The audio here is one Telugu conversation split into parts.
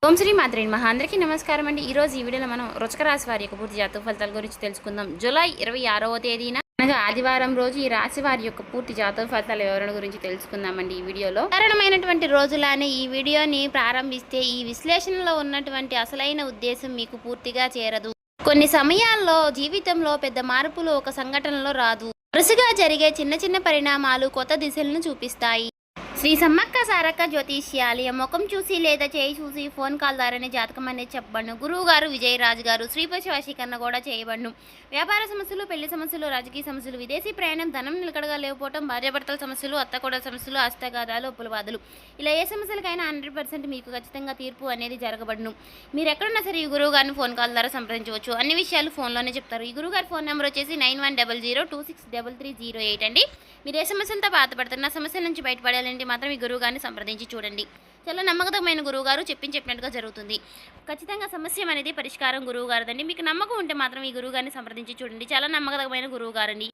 ఓం శ్రీ మాత్రే నమః. అందరికీ నమస్కారం అండి. ఈరోజు ఈ వీడియోలో మనం వృశ్చిక రాశి వారి యొక్క పూర్తి జాతక ఫలితాల గురించి తెలుసుకుందాం. జూలై 26వ తేదీన అనగా ఆదివారం రోజు ఈ రాశి వారి యొక్క పూర్తి జాతక ఫలితాల వివరణ గురించి తెలుసుకుందామండి ఈ వీడియోలో. సాధారణమైనటువంటి రోజులానే ఈ వీడియోని ప్రారంభిస్తే ఈ విశ్లేషణలో ఉన్నటువంటి అసలైన ఉద్దేశం మీకు పూర్తిగా చేరదు. కొన్ని సమయాల్లో జీవితంలో పెద్ద మార్పులు ఒక సంఘటనలో రాదు. వరుసగా జరిగే చిన్న చిన్న పరిణామాలు కొత్త దిశలను చూపిస్తాయి. శ్రీ సమ్మక్క సారక్క జ్యోతిష్యాలయం ముఖం చూసి లేదా చేయి చూసి ఫోన్ కాల్ ద్వారానే జాతకం అనేది చెప్పబడును. గురువు గారు విజయరాజు గారు శ్రీపతి వశీకరణ కూడా చేయబడును. వ్యాపార సమస్యలు, పెళ్లి సమస్యలు, రాజకీయ సమస్యలు, విదేశీ ప్రయాణం, ధనం నిలకడగా లేకపోవడం, భార్యాభర్తల సమస్యలు, అత్తకోడల సమస్యలు, హస్తగాదాలు, ఉప్పులవాదులు, ఇలా ఏ సమస్యలకైనా 100% మీకు ఖచ్చితంగా తీర్పు అనేది జరగబడును. మీరు ఎక్కడున్నా సరే ఈ గురువు గారిని ఫోన్ కాల్ ద్వారా సంప్రదించవచ్చు. అన్ని విషయాలు ఫోన్లోనే చెప్తారు. ఈ గురువు గారి ఫోన్ నెంబర్ వచ్చేసి 9100263308 అండి. మీరు ఏ సమస్యలతో బాధపడుతున్న సమస్యల నుంచి బయటపడాలంటే మాత్రం ఈ గురువు గారిని సంప్రదించి చూడండి. చాలా నమ్మకమైన గురువు గారు చెప్పినట్టుగా జరుగుతుంది. ఖచ్చితంగా సమస్య అనేది పరిష్కారం గురువు గారిదండి. మీకు నమ్మకం ఉంటే మాత్రం ఈ గురువు గారిని సంప్రదించి చూడండి. చాలా నమ్మకమైన గురువు గారండి.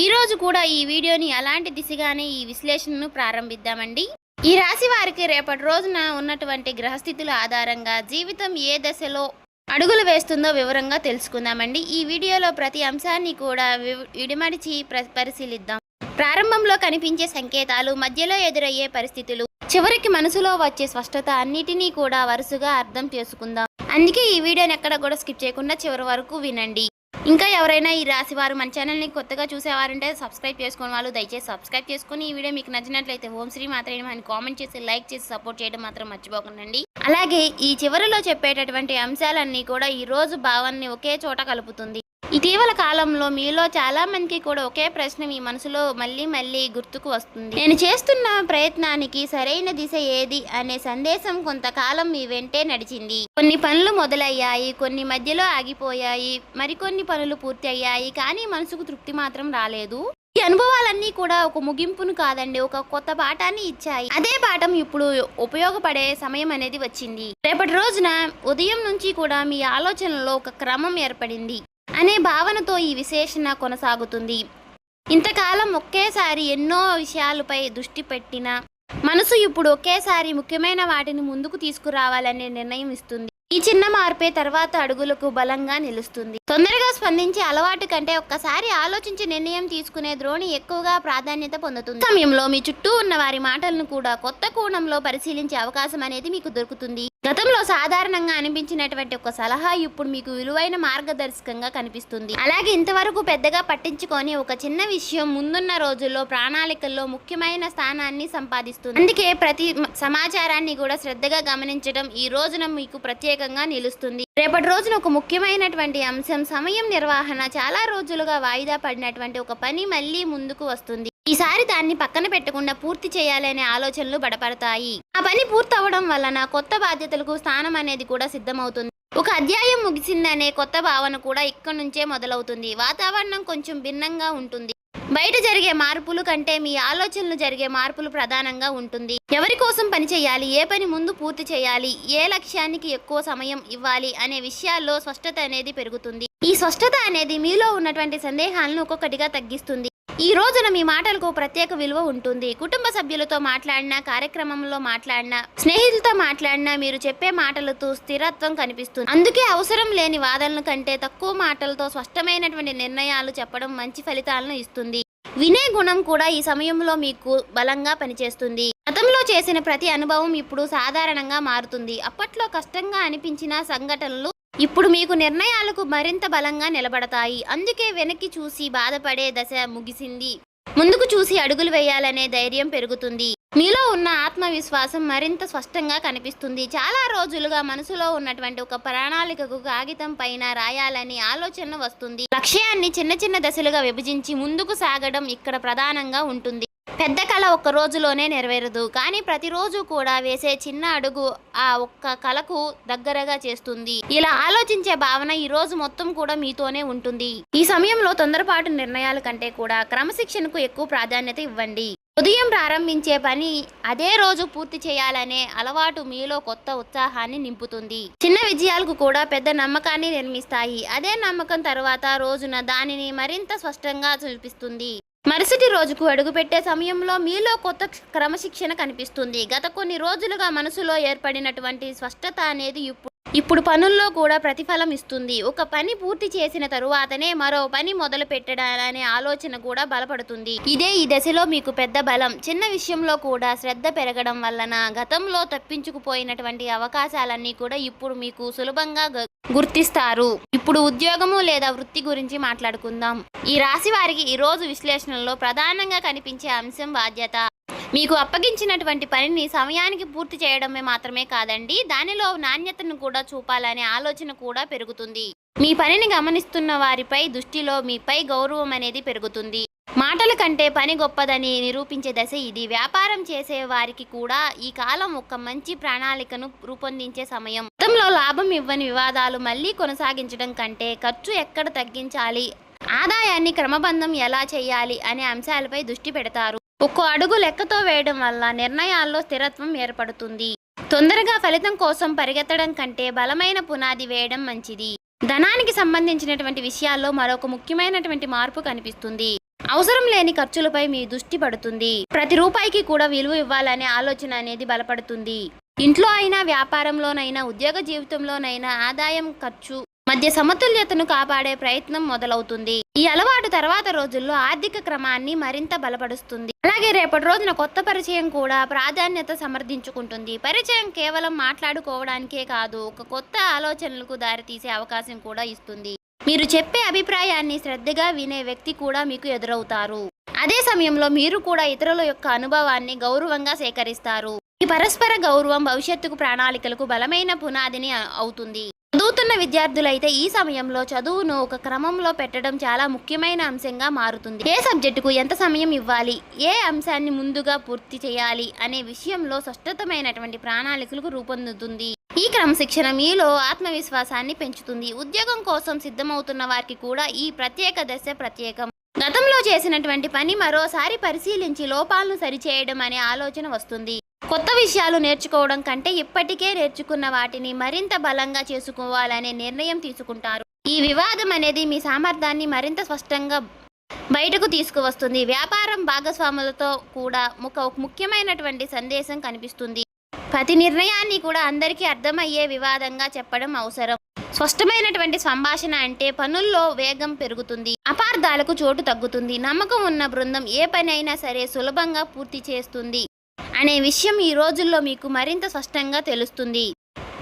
ఈ రోజు కూడా ఈ వీడియోని అలాంటి దిశగానే ఈ విశ్లేషణను ప్రారంభిద్దామండి. ఈ రాశి వారికి రేపటి రోజున ఉన్నటువంటి గ్రహస్థితుల ఆధారంగా జీవితం ఏ దశలో అడుగులు వేస్తుందో వివరంగా తెలుసుకుందామండి. ఈ వీడియోలో ప్రతి అంశాన్ని కూడా విడిమడిచి పరిశీలిద్దాం. ప్రారంభంలో కనిపించే సంకేతాలు, మధ్యలో ఎదురయ్యే పరిస్థితులు, చివరికి మనసులో వచ్చే స్పష్టత అన్నిటినీ కూడా వరుసగా అర్థం చేసుకుందాం. అందుకే ఈ వీడియోని ఎక్కడ కూడా స్కిప్ చేయకుండా చివరి వరకు వినండి. ఇంకా ఎవరైనా ఈ రాశి వారు మన ఛానల్ని కొత్తగా చూసేవారంటే సబ్స్క్రైబ్ చేసుకునే వాళ్ళు దయచేసి సబ్స్క్రైబ్ చేసుకుని ఈ వీడియో మీకు నచ్చినట్లయితే ఓం శ్రీ మాత్రే నమః అని కామెంట్ చేసి లైక్ చేసి సపోర్ట్ చేయడం మాత్రం మర్చిపోకండి. అలాగే ఈ చివరిలో చెప్పేటటువంటి అంశాలన్నీ కూడా ఈ రోజు భావాన్ని ఒకే చోట కలుపుతుంది. ఇటీవల కాలంలో మీలో చాలా మందికి కూడా ఒకే ప్రశ్న మీ మనసులో మళ్ళీ గుర్తుకు వస్తుంది. నేను చేస్తున్న ప్రయత్నానికి సరైన దిశ ఏది అనే సందేశం కొంతకాలం మీ వెంటే నడిచింది. కొన్ని పనులు మొదలయ్యాయి, కొన్ని మధ్యలో ఆగిపోయాయి, మరికొన్ని పనులు పూర్తి అయ్యాయి, కానీ మనసుకు తృప్తి మాత్రం రాలేదు. ఈ అనుభవాలన్నీ కూడా ఒక ముగింపును కాదండి, ఒక కొత్త పాఠాన్ని ఇచ్చాయి. అదే పాఠం ఇప్పుడు ఉపయోగపడే సమయం అనేది వచ్చింది. రేపటి రోజున ఉదయం నుంచి కూడా మీ ఆలోచనలో ఒక క్రమం ఏర్పడింది అనే భావనతో ఈ విశ్లేషణ కొనసాగుతుంది. ఇంతకాలం ఒకేసారి ఎన్నో విషయాలపై దృష్టి పెట్టిన మనసు ఇప్పుడు ఒకేసారి ముఖ్యమైన వాటిని ముందుకు తీసుకురావాలనే నిర్ణయం ఇస్తుంది. ఈ చిన్న మార్పే తర్వాత అడుగులకు బలంగా నిలుస్తుంది. తొందరగా స్పందించే అలవాటు కంటే ఒక్కసారి ఆలోచించి నిర్ణయం తీసుకునే ధోరణి ఎక్కువగా ప్రాధాన్యత పొందుతుంది. సమయంలో మీ చుట్టూ ఉన్న వారి మాటలను కూడా కొత్త కోణంలో పరిశీలించే అవకాశం అనేది మీకు దొరుకుతుంది. గతంలో సాధారణంగా అనిపించినటువంటి ఒక సలహా ఇప్పుడు మీకు విలువైన మార్గదర్శకంగా కనిపిస్తుంది. అలాగే ఇంతవరకు పెద్దగా పట్టించుకొని ఒక చిన్న విషయం ముందున్న రోజుల్లో ప్రణాళికల్లో ముఖ్యమైన స్థానాన్ని సంపాదిస్తుంది. అందుకే ప్రతి సమాచారాన్ని కూడా శ్రద్ధగా గమనించడం ఈ రోజున మీకు ప్రత్యేకంగా నిలుస్తుంది. రేపటి రోజున ఒక ముఖ్యమైనటువంటి అంశం సమయం నిర్వహణ. చాలా రోజులుగా వాయిదా పడినటువంటి ఒక పని మళ్ళీ ముందుకు వస్తుంది. ఈసారి దాన్ని పక్కన పెట్టకుండా పూర్తి చేయాలనే ఆలోచనలు బడపడతాయి. ఆ పని పూర్తవడం వలన కొత్త బాధ్యతలకు స్థానం అనేది కూడా సిద్ధమవుతుంది. ఒక అధ్యాయం ముగిసిందనే కొత్త భావన కూడా ఇక్కడి నుంచే మొదలవుతుంది. వాతావరణం కొంచెం భిన్నంగా ఉంటుంది. బయట జరిగే మార్పులు కంటే మీ ఆలోచనలు జరిగే మార్పులు ప్రధానంగా ఉంటుంది. ఎవరి కోసం పని చేయాలి, ఏ పని ముందు పూర్తి చేయాలి, ఏ లక్ష్యానికి ఎక్కువ సమయం ఇవ్వాలి అనే విషయాల్లో స్పష్టత అనేది పెరుగుతుంది. ఈ స్పష్టత అనేది మీలో ఉన్నటువంటి సందేహాలను ఒక్కొక్కటిగా తగ్గిస్తుంది. ఈ రోజున మీ మాటలకు ప్రత్యేక విలువ ఉంటుంది. కుటుంబ సభ్యులతో మాట్లాడినా, కార్యక్రమంలో మాట్లాడినా, స్నేహితులతో మాట్లాడినా మీరు చెప్పే మాటలతో స్థిరత్వం కనిపిస్తుంది. అందుకే అవసరం లేని వాదనల కంటే తక్కువ మాటలతో స్పష్టమైనటువంటి నిర్ణయాలు చెప్పడం మంచి ఫలితాలను ఇస్తుంది. వినే గుణం కూడా ఈ సమయంలో మీకు బలంగా పనిచేస్తుంది. గతంలో చేసిన ప్రతి అనుభవం ఇప్పుడు సాధారణంగా మారుతుంది. అప్పట్లో కష్టంగా అనిపించిన సంఘటనలు ఇప్పుడు మీకు నిర్ణయాలకు మరింత బలంగా నిలబడతాయి. అందుకే వెనక్కి చూసి బాధపడే దశ ముగిసింది. ముందుకు చూసి అడుగులు వేయాలనే ధైర్యం పెరుగుతుంది. మీలో ఉన్న ఆత్మవిశ్వాసం మరింత స్పష్టంగా కనిపిస్తుంది. చాలా రోజులుగా మనసులో ఉన్నటువంటి ఒక ప్రణాళికకు కాగితం పైన రాయాలని ఆలోచన వస్తుంది. లక్ష్యాన్ని చిన్న చిన్న దశలుగా విభజించి ముందుకు సాగడం ఇక్కడ ప్రధానంగా ఉంటుంది. పెద్ద కళ ఒక్క రోజులోనే నెరవేరదు, కానీ ప్రతిరోజు కూడా వేసే చిన్న అడుగు ఆ ఒక్క కళకు దగ్గరగా చేస్తుంది. ఇలా ఆలోచించే భావన ఈ రోజు మొత్తం కూడా మీతోనే ఉంటుంది. ఈ సమయంలో తొందరపాటు నిర్ణయాల కంటే కూడా క్రమశిక్షణకు ఎక్కువ ప్రాధాన్యత ఇవ్వండి. ఉదయం ప్రారంభించే పని అదే రోజు పూర్తి చేయాలనే అలవాటు మీలో కొత్త ఉత్సాహాన్ని నింపుతుంది. చిన్న విజయాలకు కూడా పెద్ద నమ్మకాన్ని నిర్మిస్తాయి. అదే నమ్మకం తర్వాత రోజున దానిని మరింత స్పష్టంగా చూపిస్తుంది. మరుసటి రోజుకు అడుగుపెట్టే సమయంలో మీలో కొత్త క్రమశిక్షణ కనిపిస్తుంది. గత కొన్ని రోజులుగా మనసులో ఏర్పడినటువంటి స్పష్టత అనేది ఇప్పుడు పనుల్లో కూడా ప్రతిఫలం ఇస్తుంది. ఒక పని పూర్తి చేసిన తరువాతనే మరో పని మొదలు పెట్టడాలనే ఆలోచన కూడా బలపడుతుంది. ఇదే ఈ దశలో మీకు పెద్ద బలం. చిన్న విషయంలో కూడా శ్రద్ధ పెరగడం వలన గతంలో తప్పించుకుపోయినటువంటి అవకాశాలన్నీ కూడా ఇప్పుడు మీకు సులభంగా గుర్తిస్తారు. ఇప్పుడు ఉద్యోగము లేదా వృత్తి గురించి మాట్లాడుకుందాం. ఈ రాశి వారికి ఈ రోజు విశ్లేషణలో ప్రధానంగా కనిపించే అంశం బాధ్యత. మీకు అప్పగించినటువంటి పనిని సమయానికి పూర్తి చేయడమే మాత్రమే కాదండి, దానిలో నాణ్యతను కూడా చూపాలనే ఆలోచన కూడా పెరుగుతుంది. మీ పనిని గమనిస్తున్న వారిపై దృష్టిలో మీపై గౌరవం అనేది పెరుగుతుంది. మాటల కంటే పని గొప్పదని నిరూపించే దశ ఇది. వ్యాపారం చేసే వారికి కూడా ఈ కాలం ఒక మంచి ప్రణాళికను రూపొందించే సమయం. గతంలో లాభం ఇవ్వని వివాదాలు మళ్ళీ కొనసాగించడం కంటే ఖర్చు ఎక్కడ తగ్గించాలి, ఆదాయాన్ని క్రమబద్ధం ఎలా చేయాలి అనే అంశాలపై దృష్టి పెడతారు. ఒక్కో అడుగు లెక్కతో వేయడం వల్ల నిర్ణయాల్లో స్థిరత్వం ఏర్పడుతుంది. తొందరగా ఫలితం కోసం పరిగెత్తడం కంటే బలమైన పునాది వేయడం మంచిది. ధనానికి సంబంధించినటువంటి విషయాల్లో మరొక ముఖ్యమైనటువంటి మార్పు కనిపిస్తుంది. అవసరం లేని ఖర్చులపై మీ దృష్టి పడుతుంది. ప్రతి రూపాయికి కూడా విలువ ఇవ్వాలనే ఆలోచన అనేది బలపడుతుంది. ఇంట్లో అయినా, వ్యాపారంలోనైనా, ఉద్యోగ జీవితంలోనైనా ఆదాయం ఖర్చు మధ్య సమతుల్యతను కాపాడే ప్రయత్నం మొదలవుతుంది. ఈ అలవాటు తర్వాత రోజుల్లో ఆర్థిక క్రమాన్ని మరింత బలపరుస్తుంది. అలాగే రేపటి రోజున కొత్త పరిచయం కూడా ప్రాధాన్యత సమర్థించుకుంటుంది. పరిచయం కేవలం మాట్లాడుకోవడానికే కాదు, ఒక కొత్త ఆలోచనలకు దారితీసే అవకాశం కూడా ఇస్తుంది. మీరు చెప్పే అభిప్రాయాన్ని శ్రద్ధగా వినే వ్యక్తి కూడా మీకు ఎదురవుతారు. అదే సమయంలో మీరు కూడా ఇతరుల యొక్క అనుభవాన్ని గౌరవంగా సేకరిస్తారు. ఈ పరస్పర గౌరవం భవిష్యత్తుకు ప్రణాళికలకు బలమైన పునాదిని అవుతుంది. చదువుతున్న విద్యార్థులైతే ఈ సమయంలో చదువును ఒక క్రమంలో పెట్టడం చాలా ముఖ్యమైన అంశంగా మారుతుంది. ఏ సబ్జెక్టుకు ఎంత సమయం ఇవ్వాలి, ఏ అంశాన్ని ముందుగా పూర్తి చేయాలి అనే విషయంలో స్పష్టమైనటువంటి ప్రణాళికలకు రూపొందుతుంది. ఈ క్రమశిక్షణ మీలో ఆత్మవిశ్వాసాన్ని పెంచుతుంది. ఉద్యోగం కోసం సిద్ధమవుతున్న వారికి కూడా ఈ ప్రత్యేక దశ ప్రత్యేకం. గతంలో చేసినటువంటి పని మరోసారి పరిశీలించి లోపాలను సరిచేయడం అనే ఆలోచన వస్తుంది. కొత్త విషయాలు నేర్చుకోవడం కంటే ఇప్పటికే నేర్చుకున్న వాటిని మరింత బలంగా చేసుకోవాలనే నిర్ణయం తీసుకుంటారు. ఈ వివాదం అనేది మీ సామర్థ్యాన్ని మరింత స్పష్టంగా బయటకు తీసుకువస్తుంది. వ్యాపారం భాగస్వాములతో కూడా ఒక ముఖ్యమైనటువంటి సందేశం కనిపిస్తుంది. ప్రతి నిర్ణయాన్ని కూడా అందరికీ అర్థమయ్యే వివాదంగా చెప్పడం అవసరం. స్పష్టమైనటువంటి సంభాషణ అంటే పనుల్లో వేగం పెరుగుతుంది, అపార్థాలకు చోటు తగ్గుతుంది. నమ్మకం ఉన్న బృందం ఏ పని అయినా సరే సులభంగా పూర్తి చేస్తుంది అనే విషయం ఈ రోజుల్లో మీకు మరింత స్పష్టంగా తెలుస్తుంది.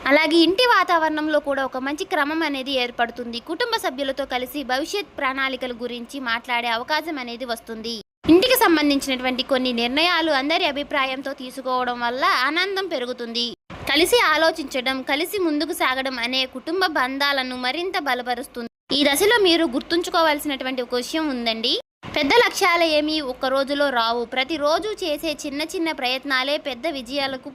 అలాగే ఇంటి వాతావరణంలో కూడా ఒక మంచి క్రమం అనేది ఏర్పడుతుంది. కుటుంబ సభ్యులతో కలిసి భవిష్యత్ ప్రణాళికల గురించి మాట్లాడే అవకాశం అనేది వస్తుంది. ఇంటికి సంబంధించినటువంటి కొన్ని నిర్ణయాలు అందరి అభిప్రాయంతో తీసుకోవడం వల్ల ఆనందం పెరుగుతుంది. కలిసి ఆలోచించడం, కలిసి ముందుకు సాగడం అనే కుటుంబ బంధాలను మరింత బలపరుస్తుంది. ఈ దశలో మీరు గుర్తుంచుకోవాల్సినటువంటి ఒక విషయం ఉందండి. పెద్ద లక్ష్యాలు ఏమీ ఒక్క రోజులో రావు. ప్రతిరోజు చేసే చిన్న చిన్న ప్రయత్నాలే పెద్ద విజయాలకు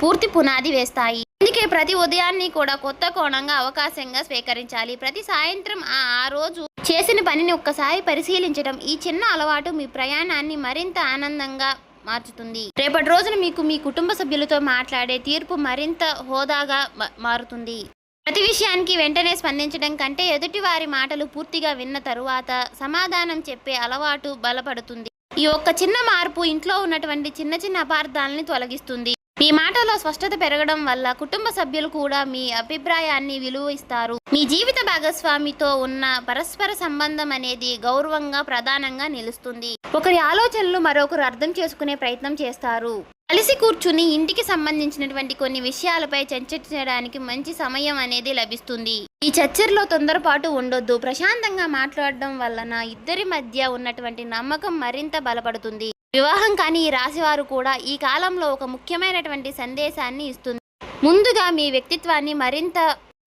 పూర్తి పునాది వేస్తాయి. అందుకే ప్రతి ఉదయాన్ని కూడా కొత్త కోణంగా అవకాశంగా స్వీకరించాలి. ప్రతి సాయంత్రం ఆ రోజు చేసిన పనిని ఒక్కసారి పరిశీలించడం, ఈ చిన్న అలవాటు మీ ప్రయాణాన్ని మరింత ఆనందంగా మార్చుతుంది. రేపటి రోజున మీకు మీ కుటుంబ సభ్యులతో మాట్లాడే తీర్పు మరింత హోదాగా మారుతుంది. ప్రతి విషయానికి వెంటనే స్పందించడం కంటే ఎదుటి వారి మాటలు పూర్తిగా విన్న తరువాత సమాధానం చెప్పే అలవాటు బలపడుతుంది. ఈ ఒక్క చిన్న మార్పు ఇంట్లో ఉన్నటువంటి చిన్న చిన్న అపార్థాలని తొలగిస్తుంది. మీ మాటలో స్పష్టత పెరగడం వల్ల కుటుంబ సభ్యులు కూడా మీ అభిప్రాయాన్ని విలువ ఇస్తారు. మీ జీవిత భాగస్వామితో ఉన్న పరస్పర సంబంధం అనేది గౌరవంగా ప్రధానంగా నిలుస్తుంది. ఒకరి ఆలోచనలు మరొకరు అర్థం చేసుకునే ప్రయత్నం చేస్తారు. కలిసి కూర్చుని ఇంటికి సంబంధించినటువంటి కొన్ని విషయాలపై చర్చించడానికి మంచి సమయం అనేది లభిస్తుంది. ఈ చర్చల్లో తొందరపాటు ఉండొద్దు. ప్రశాంతంగా మాట్లాడడం వలన ఇద్దరి మధ్య ఉన్నటువంటి నమ్మకం మరింత బలపడుతుంది. వివాహం కాని ఈ రాశివారు కూడా ఈ కాలంలో ఒక ముఖ్యమైనటువంటి సందేశాన్ని ఇస్తుంది. ముందుగా మీ వ్యక్తిత్వాన్ని మరింత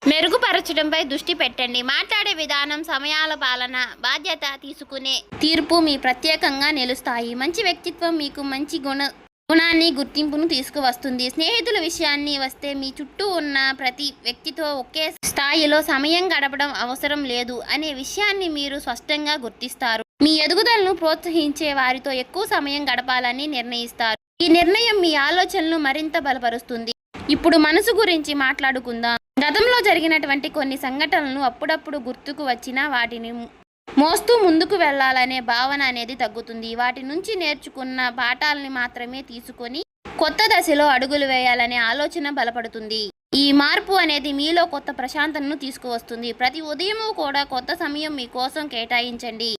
మెరుగుపరచడంపై దృష్టి పెట్టండి. మాట్లాడే విధానం, సమయాల పాలన, బాధ్యత తీసుకునే తీర్పు మీ ప్రత్యేకంగా నిలుస్తాయి. మంచి వ్యక్తిత్వం మీకు మంచి గుణాన్ని, గుర్తింపును తీసుకువస్తుంది. స్నేహితుల విషయాన్ని వస్తే మీ చుట్టూ ఉన్న ప్రతి వ్యక్తితో ఒకే స్థాయిలో సమయం గడపడం అవసరం లేదు అనే విషయాన్ని మీరు స్పష్టంగా గుర్తిస్తారు. మీ ఎదుగుదలను ప్రోత్సహించే వారితో ఎక్కువ సమయం గడపాలని నిర్ణయిస్తారు. ఈ నిర్ణయం మీ ఆలోచనలు మరింత బలపరుస్తుంది. ఇప్పుడు మనసు గురించి మాట్లాడుకుందాం. గతంలో జరిగినటువంటి కొన్ని సంఘటనలు అప్పుడప్పుడు గుర్తుకు వచ్చినా వాటిని మోస్తూ ముందుకు వెళ్ళాలనే భావన అనేది తగ్గుతుంది. వాటి నుంచి నేర్చుకున్న పాఠాలని మాత్రమే తీసుకొని కొత్త దశలో అడుగులు వేయాలనే ఆలోచన బలపడుతుంది. ఈ మార్పు అనేది మీలో కొత్త ప్రశాంతతను తీసుకువస్తుంది. ప్రతి ఉదయము కూడా కొత్త సమయం మీకోసం కేటాయించండి.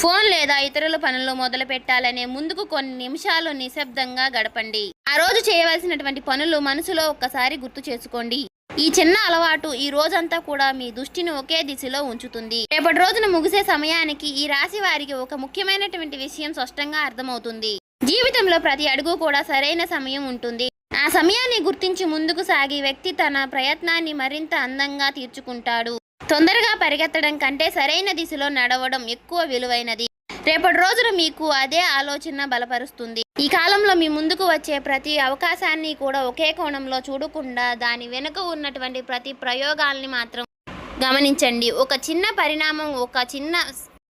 ఫోన్ లేదా ఇతరుల పనులు మొదలు పెట్టాలనే ముందుకు కొన్ని నిమిషాలు నిశ్శబ్దంగా గడపండి. ఆ రోజు చేయవలసినటువంటి పనులు మనసులో ఒక్కసారి గుర్తు చేసుకోండి. ఈ చిన్న అలవాటు ఈ రోజంతా కూడా మీ దృష్టిని ఒకే దిశలో ఉంచుతుంది. రేపటి రోజున ముగిసే సమయానికి ఈ రాశి వారికి ఒక ముఖ్యమైనటువంటి విషయం స్పష్టంగా అర్థమవుతుంది. జీవితంలో ప్రతి అడుగు కూడా సరైన సమయం ఉంటుంది. ఆ సమయాన్ని గుర్తించి ముందుకు సాగి వ్యక్తి తన ప్రయత్నాన్ని మరింత అందంగా తీర్చుకుంటాడు. తొందరగా పరిగెత్తడం కంటే సరైన దిశలో నడవడం ఎక్కువ విలువైనది. రేపటి రోజున మీకు అదే ఆలోచన బలపరుస్తుంది. ఈ కాలంలో మీ ముందుకు వచ్చే ప్రతి అవకాశాన్ని కూడా ఒకే కోణంలో చూడకుండా దాని వెనుక ఉన్నటువంటి ప్రతి ప్రయోగాల్ని మాత్రం గమనించండి. ఒక చిన్న పరిణామం, ఒక చిన్న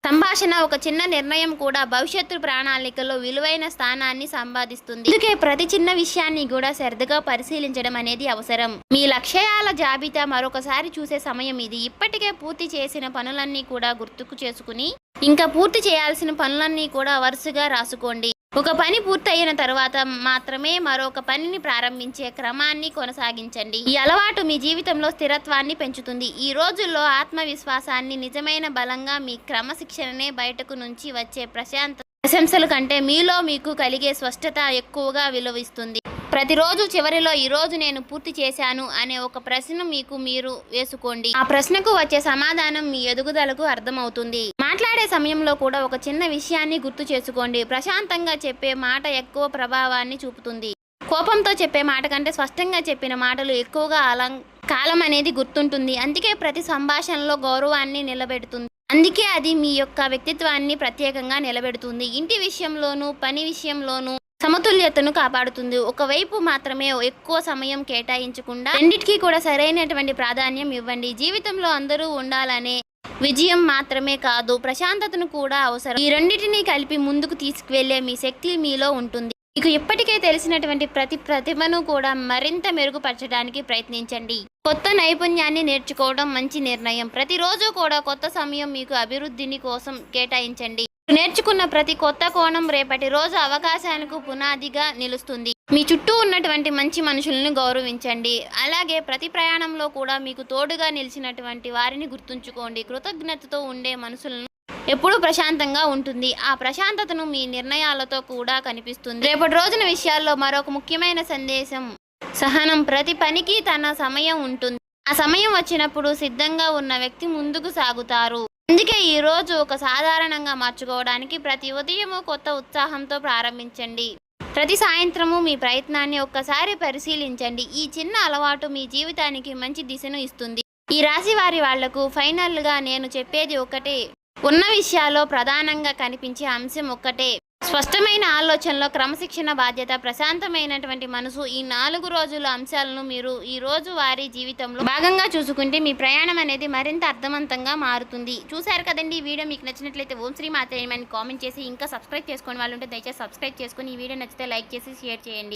సంభాషణ, ఒక చిన్న నిర్ణయం కూడా భవిష్యత్తు ప్రణాళికలో విలువైన స్థానాన్ని సంపాదిస్తుంది. అందుకే ప్రతి చిన్న విషయాన్ని కూడా శ్రద్ధగా పరిశీలించడం అనేది అవసరం. మీ లక్ష్యాల జాబితా మరొకసారి చూసే సమయం ఇది. ఇప్పటికే పూర్తి చేసిన పనులన్నీ కూడా గుర్తుకు చేసుకుని ఇంకా పూర్తి చేయాల్సిన పనులన్నీ కూడా వరుసగా రాసుకోండి. ఒక పని పూర్తయిన తర్వాత మాత్రమే మరొక పనిని ప్రారంభించే క్రమాన్ని కొనసాగించండి. ఈ అలవాటు మీ జీవితంలో స్థిరత్వాన్ని పెంచుతుంది. ఈ రోజుల్లో ఆత్మవిశ్వాసాన్ని నిజమైన బలంగా మీ క్రమశిక్షణనే బయటకు నుంచి వచ్చే ప్రశంసల కంటే మీలో మీకు కలిగే స్పష్టత ఎక్కువగా విలువిస్తుంది. ప్రతిరోజు చివరిలో ఈరోజు నేను పూర్తి చేశాను అనే ఒక ప్రశ్న మీకు మీరు వేసుకోండి. ఆ ప్రశ్నకు వచ్చే సమాధానం మీ ఎదుగుదలకు అర్థమవుతుంది. మాట్లాడే సమయంలో కూడా ఒక చిన్న విషయాన్ని గుర్తు చేసుకోండి. ప్రశాంతంగా చెప్పే మాట ఎక్కువ ప్రభావాన్ని చూపుతుంది. కోపంతో చెప్పే మాట కంటే స్పష్టంగా చెప్పిన మాటలు ఎక్కువగా కాలం అనేది గుర్తుంటుంది. అందుకే ప్రతి సంభాషణలో గౌరవాన్ని నిలబెడుతుంది. అందుకే అది మీ యొక్క వ్యక్తిత్వాన్ని ప్రత్యేకంగా నిలబెడుతుంది. ఇంటి విషయంలోనూ పని విషయంలోనూ సమతుల్యతను కాపాడుతుంది. ఒకవైపు మాత్రమే ఎక్కువ సమయం కేటాయించకుండా రెండిటికీ కూడా సరైనటువంటి ప్రాధాన్యం ఇవ్వండి. జీవితంలో అందరూ ఉండాలనే విజయం మాత్రమే కాదు, ప్రశాంతతను కూడా అవసరం. ఈ రెండింటినీ కలిపి ముందుకు తీసుకువెళ్లే మీ శక్తి మీలో ఉంటుంది. మీకు ఇప్పటికే తెలిసినటువంటి ప్రతి ప్రతిభను కూడా మరింత మెరుగుపరచడానికి ప్రయత్నించండి. కొత్త నైపుణ్యాన్ని నేర్చుకోవడం మంచి నిర్ణయం. ప్రతిరోజు కూడా కొత్త సమయం మీకు అభివృద్ధిని కోసం కేటాయించండి. నేర్చుకున్న ప్రతి కొత్త కోణం రేపటి రోజు అవకాశాలకు పునాదిగా నిలుస్తుంది. మీ చుట్టూ ఉన్నటువంటి మంచి మనుషులను గౌరవించండి. అలాగే ప్రతి ప్రయాణంలో కూడా మీకు తోడుగా నిలిచినటువంటి వారిని గుర్తుంచుకోండి. కృతజ్ఞతతో ఉండే మనసులను ఎప్పుడూ ప్రశాంతంగా ఉంటుంది. ఆ ప్రశాంతతను మీ నిర్ణయాలతో కూడా కనిపిస్తుంది. రేపటి రోజున విషయాల్లో మరొక ముఖ్యమైన సందేశం సహనం. ప్రతి పనికి తన సమయం ఉంటుంది. ఆ సమయం వచ్చినప్పుడు సిద్ధంగా ఉన్న వ్యక్తి ముందుకు సాగుతారు. అందుకే ఈ రోజు ఒక సాధారణంగా మార్చుకోవడానికి ప్రతి ఉదయము కొత్త ఉత్సాహంతో ప్రారంభించండి. ప్రతి సాయంత్రము మీ ప్రయత్నాన్ని ఒక్కసారి పరిశీలించండి. ఈ చిన్న అలవాటు మీ జీవితానికి మంచి దిశను ఇస్తుంది. ఈ రాశి వాళ్లకు ఫైనల్గా నేను చెప్పేది ఒకటే. ఉన్న విషయాల్లో ప్రధానంగా కనిపించే అంశం ఒక్కటే. స్పష్టమైన ఆలోచనలో క్రమశిక్షణ, బాధ్యత, ప్రశాంతమైనటువంటి మనసు. ఈ 4 రోజుల అంశాలను మీరు ఈ రోజు వారి జీవితంలో భాగంగా చూసుకుంటే మీ ప్రయాణం అనేది మరింత అర్థవంతంగా మారుతుంది. చూశారు కదండి. ఈ వీడియో మీకు నచ్చినట్లయితే ఓం శ్రీ మాత్రే అని కామెంట్ చేసి ఇంకా సబ్స్క్రైబ్ చేసుకోని వాళ్ళు ఉంటే దయచేసి సబ్స్క్రైబ్ చేసుకుని ఈ వీడియో నచ్చితే లైక్ చేసి షేర్ చేయండి.